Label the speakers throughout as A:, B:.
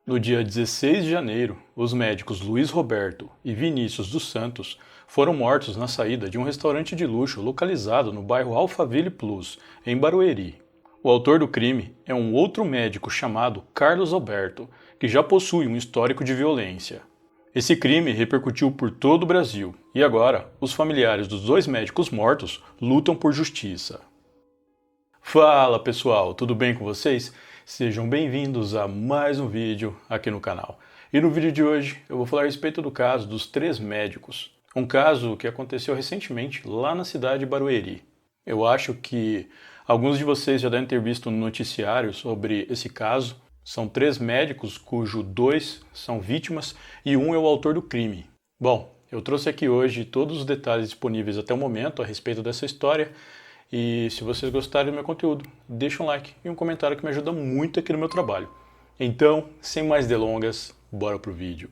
A: No dia 16 de janeiro, os médicos Luiz Roberto e Vinícius dos Santos foram mortos na saída de um restaurante de luxo localizado no bairro Alphaville Plus, em Barueri. O autor do crime é um outro médico chamado Carlos Alberto, que já possui um histórico de violência. Esse crime repercutiu por todo o Brasil e agora os familiares dos dois médicos mortos lutam por justiça. Fala pessoal, tudo bem com vocês? Sejam bem-vindos a mais um vídeo aqui no canal. E no vídeo de hoje eu vou falar a respeito do caso dos 3 médicos. Um caso que aconteceu recentemente lá na cidade de Barueri. Eu acho que alguns de vocês já devem ter visto no noticiário sobre esse caso. São 3 médicos, cujo 2 são vítimas e um é o autor do crime. Bom, eu trouxe aqui hoje todos os detalhes disponíveis até o momento a respeito dessa história. E se vocês gostarem do meu conteúdo, deixa um like e um comentário que me ajuda muito aqui no meu trabalho. Então, sem mais delongas, bora pro vídeo.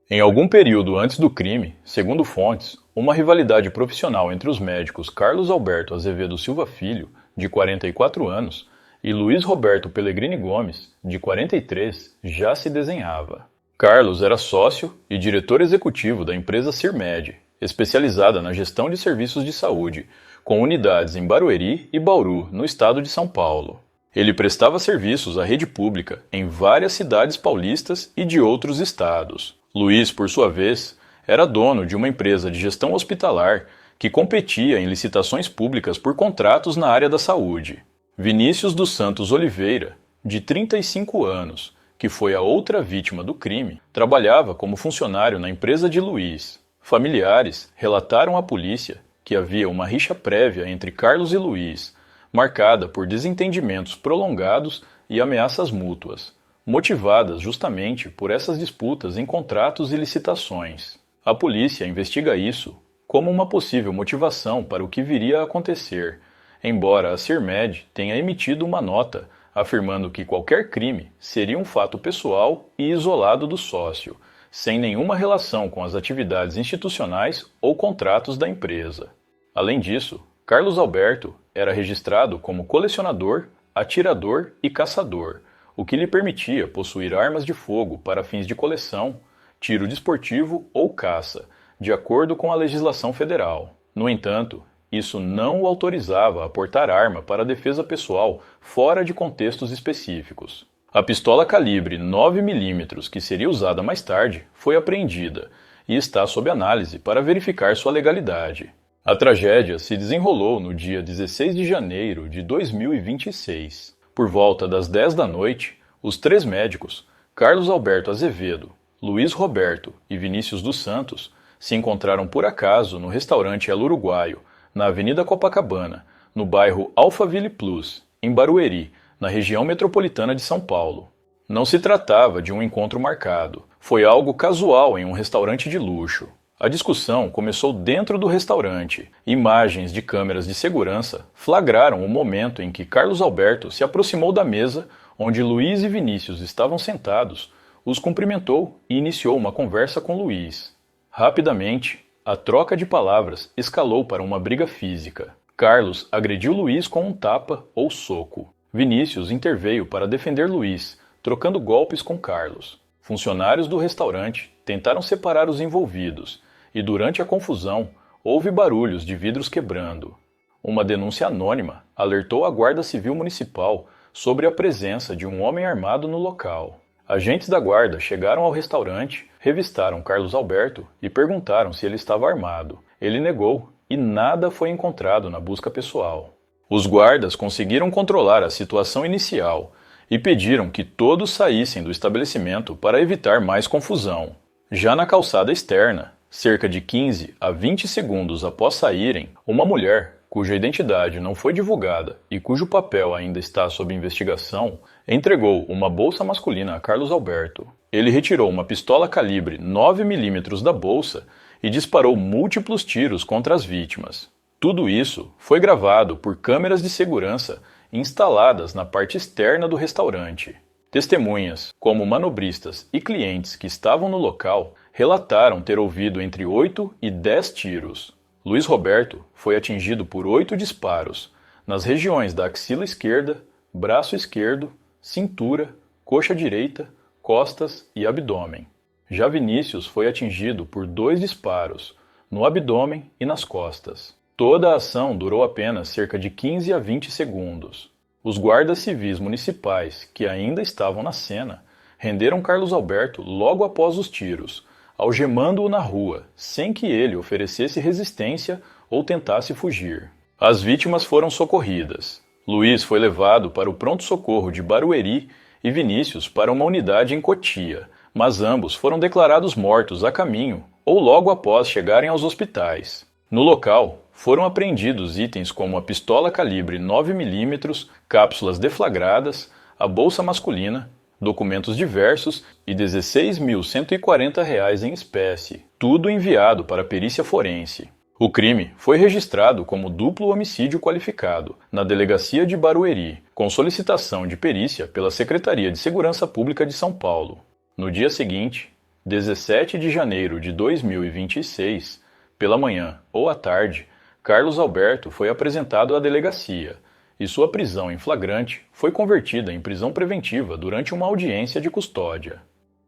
B: Em algum período antes do crime, segundo fontes, uma rivalidade profissional entre os médicos Carlos Alberto Azevedo Silva Filho, de 44 anos, e Luiz Roberto Pellegrini Gomes, de 43, já se desenhava. Carlos era sócio e diretor executivo da empresa Sirmed, especializada na gestão de serviços de saúde, com unidades em Barueri e Bauru, no estado de São Paulo. Ele prestava serviços à rede pública em várias cidades paulistas e de outros estados. Luiz, por sua vez, era dono de uma empresa de gestão hospitalar que competia em licitações públicas por contratos na área da saúde. Vinícius dos Santos Oliveira, de 35 anos, que foi a outra vítima do crime, trabalhava como funcionário na empresa de Luiz. Familiares relataram à polícia que havia uma rixa prévia entre Carlos e Luiz, marcada por desentendimentos prolongados e ameaças mútuas, motivadas justamente por essas disputas em contratos e licitações. A polícia investiga isso como uma possível motivação para o que viria a acontecer, embora a Sirmed tenha emitido uma nota afirmando que qualquer crime seria um fato pessoal e isolado do sócio, sem nenhuma relação com as atividades institucionais ou contratos da empresa. Além disso, Carlos Alberto era registrado como colecionador, atirador e caçador, o que lhe permitia possuir armas de fogo para fins de coleção, tiro desportivo ou caça, de acordo com a legislação federal. No entanto, isso não o autorizava a portar arma para defesa pessoal fora de contextos específicos. A pistola calibre 9mm, que seria usada mais tarde, foi apreendida e está sob análise para verificar sua legalidade. A tragédia se desenrolou no dia 16 de janeiro de 2026. Por volta das 10 da noite, os 3 médicos, Carlos Alberto Azevedo, Luiz Roberto e Vinícius dos Santos, se encontraram por acaso no restaurante El Uruguaio, na Avenida Copacabana, no bairro Alphaville Plus, em Barueri, na região metropolitana de São Paulo. Não se tratava de um encontro marcado, foi algo casual em um restaurante de luxo. A discussão começou dentro do restaurante. Imagens de câmeras de segurança flagraram o momento em que Carlos Alberto se aproximou da mesa onde Luiz e Vinícius estavam sentados, os cumprimentou e iniciou uma conversa com Luiz. Rapidamente, a troca de palavras escalou para uma briga física. Carlos agrediu Luiz com um tapa ou soco. Vinícius interveio para defender Luiz, trocando golpes com Carlos. Funcionários do restaurante tentaram separar os envolvidos e, durante a confusão, houve barulhos de vidros quebrando. Uma denúncia anônima alertou a Guarda Civil Municipal sobre a presença de um homem armado no local. Agentes da guarda chegaram ao restaurante, revistaram Carlos Alberto e perguntaram se ele estava armado. Ele negou e nada foi encontrado na busca pessoal. Os guardas conseguiram controlar a situação inicial e pediram que todos saíssem do estabelecimento para evitar mais confusão. Já na calçada externa, cerca de 15 a 20 segundos após saírem, uma mulher, cuja identidade não foi divulgada e cujo papel ainda está sob investigação, entregou uma bolsa masculina a Carlos Alberto. Ele retirou uma pistola calibre 9mm da bolsa e disparou múltiplos tiros contra as vítimas. Tudo isso foi gravado por câmeras de segurança instaladas na parte externa do restaurante. Testemunhas, como manobristas e clientes que estavam no local, relataram ter ouvido entre 8 e 10 tiros. Luiz Roberto foi atingido por 8 disparos, nas regiões da axila esquerda, braço esquerdo, cintura, coxa direita, costas e abdômen. Já Vinícius foi atingido por 2 disparos, no abdômen e nas costas. Toda a ação durou apenas cerca de 15 a 20 segundos. Os guardas civis municipais, que ainda estavam na cena, renderam Carlos Alberto logo após os tiros, algemando-o na rua, sem que ele oferecesse resistência ou tentasse fugir. As vítimas foram socorridas. Luiz foi levado para o pronto-socorro de Barueri e Vinícius para uma unidade em Cotia, mas ambos foram declarados mortos a caminho ou logo após chegarem aos hospitais. No local, foram apreendidos itens como a pistola calibre 9mm, cápsulas deflagradas, a bolsa masculina, documentos diversos e R$ 16.140 em espécie, tudo enviado para a perícia forense. O crime foi registrado como duplo homicídio qualificado na delegacia de Barueri, com solicitação de perícia pela Secretaria de Segurança Pública de São Paulo. No dia seguinte, 17 de janeiro de 2026, pela manhã ou à tarde, Carlos Alberto foi apresentado à delegacia e sua prisão em flagrante foi convertida em prisão preventiva durante uma audiência de custódia.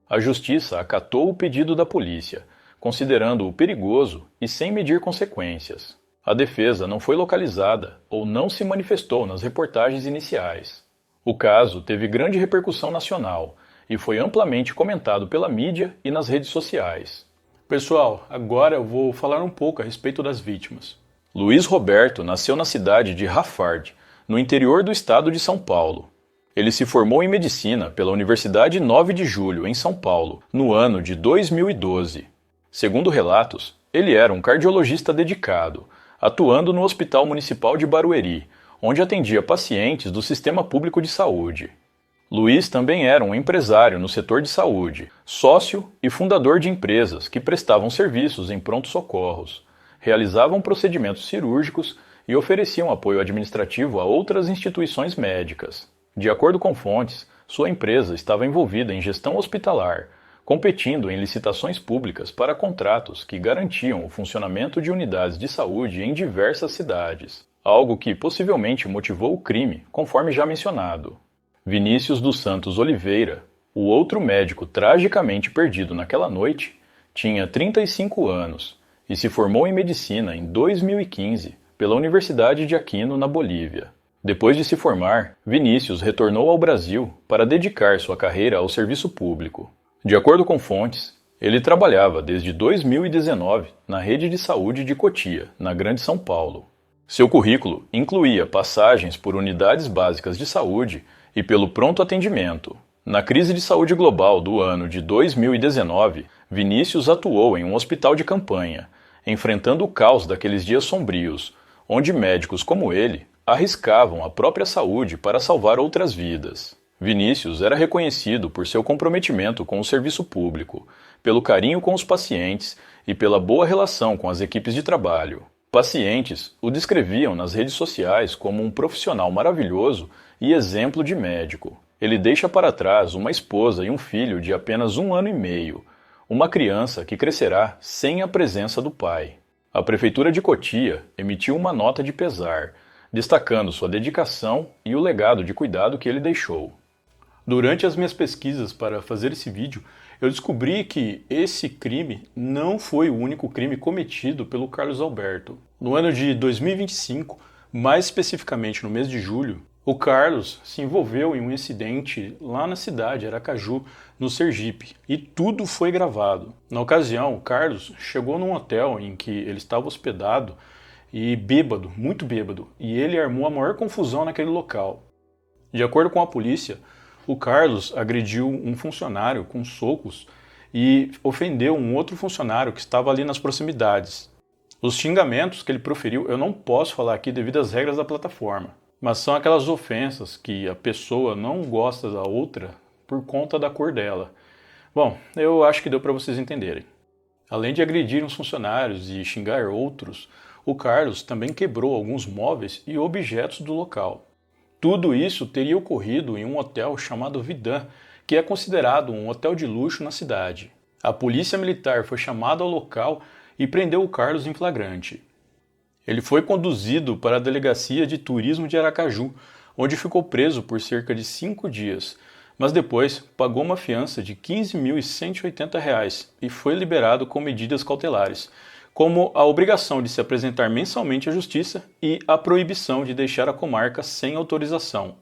B: A Justiça acatou o pedido da polícia, considerando-o perigoso e sem medir consequências. A defesa não foi localizada ou não se manifestou nas reportagens iniciais. O caso teve grande repercussão nacional e foi amplamente comentado pela mídia e nas redes sociais.
A: Pessoal, agora eu vou falar um pouco a respeito das vítimas.
B: Luiz Roberto nasceu na cidade de Rafard, no interior do estado de São Paulo. Ele se formou em medicina pela Universidade 9 de Julho, em São Paulo, no ano de 2012. Segundo relatos, ele era um cardiologista dedicado, atuando no Hospital Municipal de Barueri, onde atendia pacientes do Sistema Público de Saúde. Luiz também era um empresário no setor de saúde, sócio e fundador de empresas que prestavam serviços em pronto-socorros, realizavam procedimentos cirúrgicos e ofereciam apoio administrativo a outras instituições médicas. De acordo com fontes, sua empresa estava envolvida em gestão hospitalar, competindo em licitações públicas para contratos que garantiam o funcionamento de unidades de saúde em diversas cidades, algo que possivelmente motivou o crime, conforme já mencionado. Vinícius dos Santos Oliveira, o outro médico tragicamente perdido naquela noite, tinha 35 anos e se formou em medicina em 2015 pela Universidade de Aquino, na Bolívia. Depois de se formar, Vinícius retornou ao Brasil para dedicar sua carreira ao serviço público. De acordo com fontes, ele trabalhava desde 2019 na rede de saúde de Cotia, na Grande São Paulo. Seu currículo incluía passagens por unidades básicas de saúde e pelo pronto atendimento. Na crise de saúde global do ano de 2019, Vinícius atuou em um hospital de campanha, enfrentando o caos daqueles dias sombrios, onde médicos como ele arriscavam a própria saúde para salvar outras vidas. Vinícius era reconhecido por seu comprometimento com o serviço público, pelo carinho com os pacientes e pela boa relação com as equipes de trabalho. Pacientes o descreviam nas redes sociais como um profissional maravilhoso e exemplo de médico. Ele deixa para trás uma esposa e um filho de apenas 1 ano e meio, uma criança que crescerá sem a presença do pai. A Prefeitura de Cotia emitiu uma nota de pesar, destacando sua dedicação e o legado de cuidado que ele deixou.
A: Durante as minhas pesquisas para fazer esse vídeo, eu descobri que esse crime não foi o único crime cometido pelo Carlos Alberto. No ano de 2025, mais especificamente no mês de julho, o Carlos se envolveu em um incidente lá na cidade, Aracaju, no Sergipe, e tudo foi gravado. Na ocasião, o Carlos chegou num hotel em que ele estava hospedado e bêbado, muito bêbado, e ele armou a maior confusão naquele local. De acordo com a polícia, o Carlos agrediu um funcionário com socos e ofendeu um outro funcionário que estava ali nas proximidades. Os xingamentos que ele proferiu eu não posso falar aqui devido às regras da plataforma, mas são aquelas ofensas que a pessoa não gosta da outra por conta da cor dela. Bom, eu acho que deu para vocês entenderem. Além de agredir uns funcionários e xingar outros, o Carlos também quebrou alguns móveis e objetos do local. Tudo isso teria ocorrido em um hotel chamado Vidan, que é considerado um hotel de luxo na cidade. A polícia militar foi chamada ao local e prendeu o Carlos em flagrante. Ele foi conduzido para a delegacia de turismo de Aracaju, onde ficou preso por cerca de 5 dias, mas depois pagou uma fiança de R$ 15.180 e foi liberado com medidas cautelares, como a obrigação de se apresentar mensalmente à justiça e a proibição de deixar a comarca sem autorização.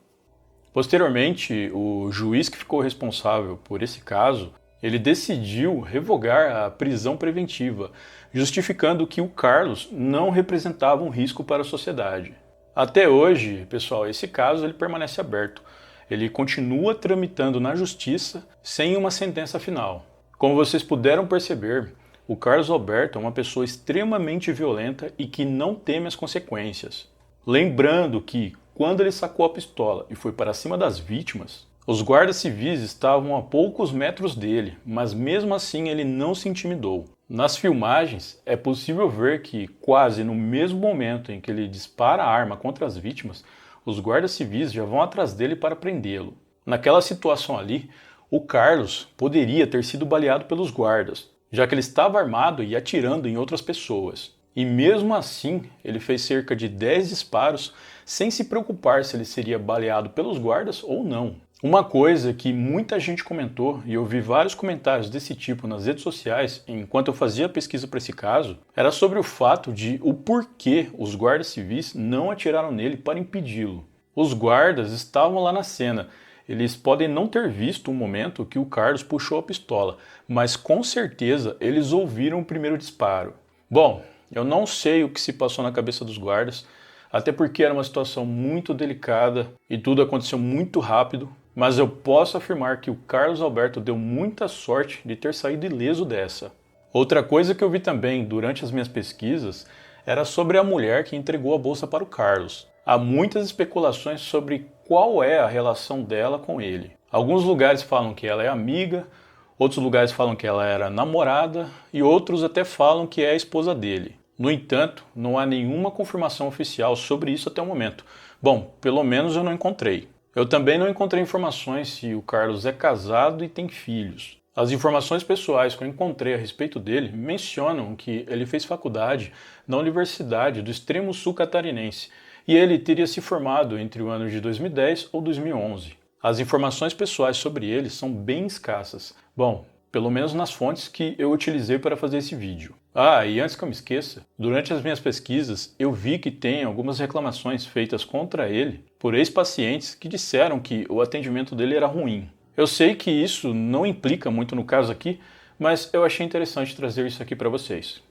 A: Posteriormente, o juiz que ficou responsável por esse caso, ele decidiu revogar a prisão preventiva, justificando que o Carlos não representava um risco para a sociedade. Até hoje, pessoal, esse caso ele permanece aberto. Ele continua tramitando na justiça sem uma sentença final. Como vocês puderam perceber, o Carlos Alberto é uma pessoa extremamente violenta e que não teme as consequências. Lembrando que, quando ele sacou a pistola e foi para cima das vítimas, os guardas civis estavam a poucos metros dele, mas mesmo assim ele não se intimidou. Nas filmagens, é possível ver que, quase no mesmo momento em que ele dispara a arma contra as vítimas, os guardas civis já vão atrás dele para prendê-lo. Naquela situação ali, o Carlos poderia ter sido baleado pelos guardas, já que ele estava armado e atirando em outras pessoas. E mesmo assim, ele fez cerca de 10 disparos sem se preocupar se ele seria baleado pelos guardas ou não. Uma coisa que muita gente comentou, e eu vi vários comentários desse tipo nas redes sociais enquanto eu fazia a pesquisa para esse caso, era sobre o fato de o porquê os guardas civis não atiraram nele para impedi-lo. Os guardas estavam lá na cena. Eles podem não ter visto o momento que o Carlos puxou a pistola, mas com certeza eles ouviram o primeiro disparo. Bom, eu não sei o que se passou na cabeça dos guardas, até porque era uma situação muito delicada e tudo aconteceu muito rápido, mas eu posso afirmar que o Carlos Alberto deu muita sorte de ter saído ileso dessa. Outra coisa que eu vi também durante as minhas pesquisas era sobre a mulher que entregou a bolsa para o Carlos. Há muitas especulações sobre qual é a relação dela com ele. Alguns lugares falam que ela é amiga, outros lugares falam que ela era namorada e outros até falam que é a esposa dele. No entanto, não há nenhuma confirmação oficial sobre isso até o momento. Bom, pelo menos eu não encontrei. Eu também não encontrei informações se o Carlos é casado e tem filhos. As informações pessoais que eu encontrei a respeito dele mencionam que ele fez faculdade na Universidade do Extremo Sul Catarinense e ele teria se formado entre o ano de 2010 ou 2011. As informações pessoais sobre ele são bem escassas. Bom, pelo menos nas fontes que eu utilizei para fazer esse vídeo. E antes que eu me esqueça, durante as minhas pesquisas eu vi que tem algumas reclamações feitas contra ele por ex-pacientes que disseram que o atendimento dele era ruim. Eu sei que isso não implica muito no caso aqui, mas eu achei interessante trazer isso aqui para vocês.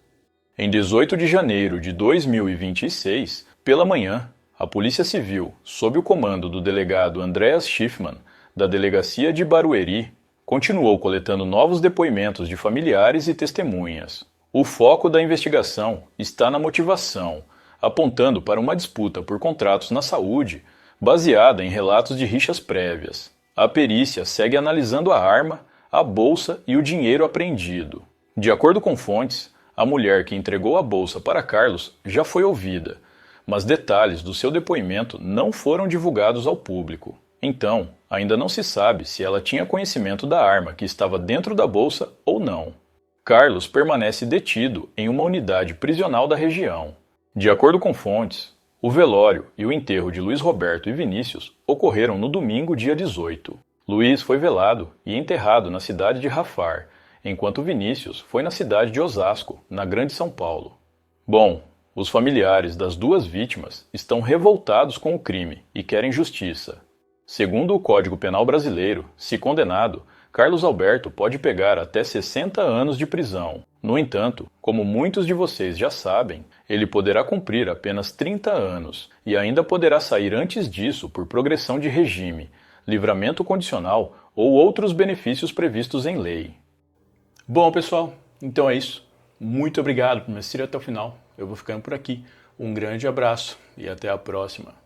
B: Em 18 de janeiro de 2026, pela manhã, a Polícia Civil, sob o comando do delegado Andreas Schiffmann, da Delegacia de Barueri, continuou coletando novos depoimentos de familiares e testemunhas. O foco da investigação está na motivação, apontando para uma disputa por contratos na saúde, baseada em relatos de rixas prévias. A perícia segue analisando a arma, a bolsa e o dinheiro apreendido. De acordo com fontes, a mulher que entregou a bolsa para Carlos já foi ouvida, mas detalhes do seu depoimento não foram divulgados ao público. Então, ainda não se sabe se ela tinha conhecimento da arma que estava dentro da bolsa ou não. Carlos permanece detido em uma unidade prisional da região. De acordo com fontes, o velório e o enterro de Luiz Roberto e Vinícius ocorreram no domingo, dia 18. Luiz foi velado e enterrado na cidade de Rafar, enquanto Vinícius foi na cidade de Osasco, na Grande São Paulo. Bom, os familiares das duas vítimas estão revoltados com o crime e querem justiça. Segundo o Código Penal brasileiro, se condenado, Carlos Alberto pode pegar até 60 anos de prisão. No entanto, como muitos de vocês já sabem, ele poderá cumprir apenas 30 anos e ainda poderá sair antes disso por progressão de regime, livramento condicional ou outros benefícios previstos em lei.
A: Bom, pessoal, então é isso. Muito obrigado por me assistir até o final. Eu vou ficando por aqui. Um grande abraço e até a próxima.